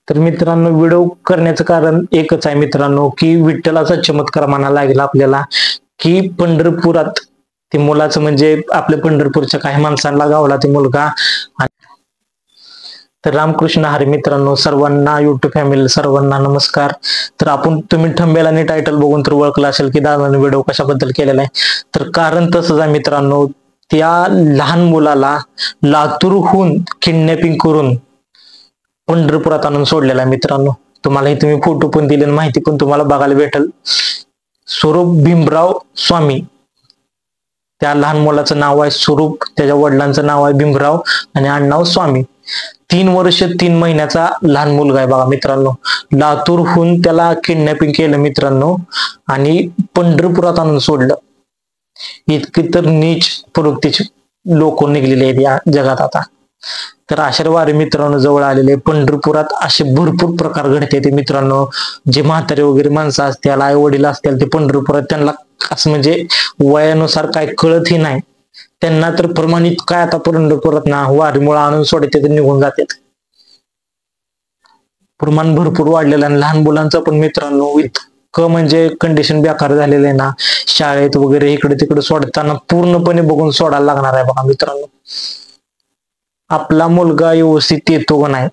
तर मित्रांनो, व्हिडिओ करण्याचं कारण एकच आहे मित्रांनो, की विठ्ठलाचा चमत्कार म्हणायला लागेल आपल्याला, की पंढरपुरात ते मुलाचं म्हणजे आपल्या पंढरपूरच्या काही माणसांना गावला ते मुलगा. तर रामकृष्ण हरी मित्रांनो, सर्वांना युट्यूब फॅमिली सर्वांना नमस्कार. तर तुम्ही थंबनेल आणि टायटल बघून तर ओळखलं असेल की दादाने व्हिडिओ कशाबद्दल केलेला आहे. तर कारण तसंच आहे मित्रांनो, त्या लहान मुलाला लातूरहून किडनॅपिंग करून पंढरपुरात आणून सोडलेला आहे मित्रांनो. तुम्हाला इथे मी फोटो पण दिले, माहिती पण तुम्हाला बघायला भेटेल. स्वरूप भीमराव स्वामी, त्या लहान मुलाचं नाव आहे स्वरूप, त्याच्या वडिलांचं नाव आहे भीमराव आणि आडनाव स्वामी. 3 वर्ष 3 महिन्याचा लहान मुलगा आहे बघा मित्रांनो. लातूरहून त्याला किडनॅपिंग केलं मित्रांनो आणि पंढरपुरात आणून सोडलं. इतकी तर नीच प्रवृत्तीची लोक निघलेले आहेत या जगात आता. तर आषाढ वारी मित्रांनो जवळ आलेले, पंढरपुरात असे भरपूर प्रकार घडते ते मित्रांनो. जे म्हातारे वगैरे माणसं असतील, आई वडील असतील, ते पंढरपुरात त्यांना असं म्हणजे वयानुसार काय कळतही नाही त्यांना, तर प्रमाणित काय आता पंढरपुरात ना वारीमुळे आणून सोडते तर निघून जातात. प्रमाण भरपूर वाढलेलं आहे. लहान मुलांचं पण मित्रांनो इतकं म्हणजे कंडिशन बेकार झालेलं आहे ना, शाळेत वगैरे इकडे तिकडे सोडताना पूर्णपणे बघून सोडायला लागणार आहे बघा मित्रांनो. आपला मुलगा व्यवस्थित येतो का नाही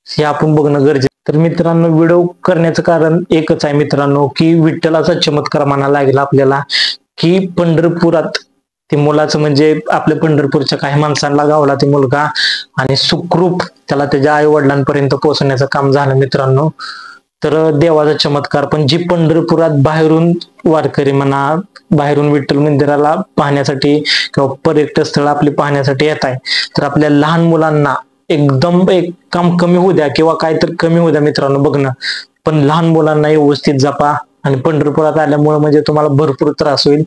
हे आपण बघणं गरजेचं. तर मित्रांनो, व्हिडिओ करण्याचं कारण एकच आहे मित्रांनो, की विठ्ठलाचा चमत्कार म्हणायला लागेल आपल्याला, की पंढरपुरात ते मुलाचं म्हणजे आपल्या पंढरपूरच्या काही माणसांना गावला ते मुलगा आणि सुखरूप त्याला त्याच्या आई वडिलांपर्यंत पोहोचण्याचं काम झालं मित्रांनो. तर देवाचा चमत्कार. पण जी पंढरपुरात बाहेरून वारकरी म्हणा, बाहेरून विठ्ठल मंदिराला पाहण्यासाठी किंवा पर्यटन स्थळ आपली पाहण्यासाठी येत आहे, तर आपल्या लहान मुलांना एकदम एक काम कमी होऊ द्या किंवा काहीतरी कमी होऊ द्या मित्रांनो बघणं, पण लहान मुलांना व्यवस्थित जपा. आणि पंढरपुरात आल्यामुळे म्हणजे तुम्हाला भरपूर त्रास होईल,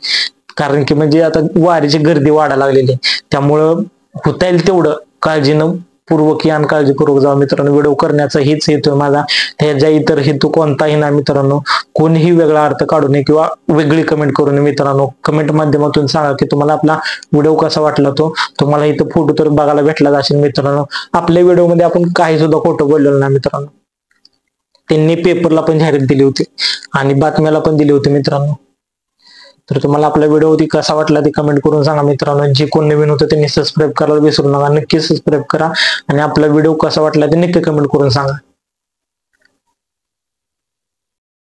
कारण की म्हणजे आता वारीची गर्दी वाढायला लागलेली, त्यामुळं होता येईल तेवढं काळजीनं पूर्वक या आणि काळजीपूर्वक जावा मित्रांनो. व्हिडिओ करण्याचा हेच हेतू आहे माझा, ह्याच्या इतर हेतू कोणताही नाही मित्रांनो. कोणीही वेगळा अर्थ काढू नये किंवा वेगळी कमेंट करू नये मित्रांनो. कमेंट माध्यमातून सांगा की तुम्हाला आपला व्हिडिओ कसा वाटला. तुम्हाला इथं फोटो तर बघायला भेटलाच असेल मित्रांनो. आपल्या व्हिडिओ मध्ये आपण काही सुद्धा खोटं बोललेलो नाही मित्रांनो. त्यांनी पेपरला पण जाहिरात दिली होती आणि बातम्याला पण दिली होती मित्रांनो. तर तुम्हाला आपला व्हिडिओ कसा वाटला ते कमेंट करून सांगा मित्रांनो. जे कोण नवीन होतं त्यांनी सबस्क्राईब करायला विसरू नका, नक्की सबस्क्राईब करा आणि आपला व्हिडिओ कसा वाटला ते नक्की कमेंट करून सांगा.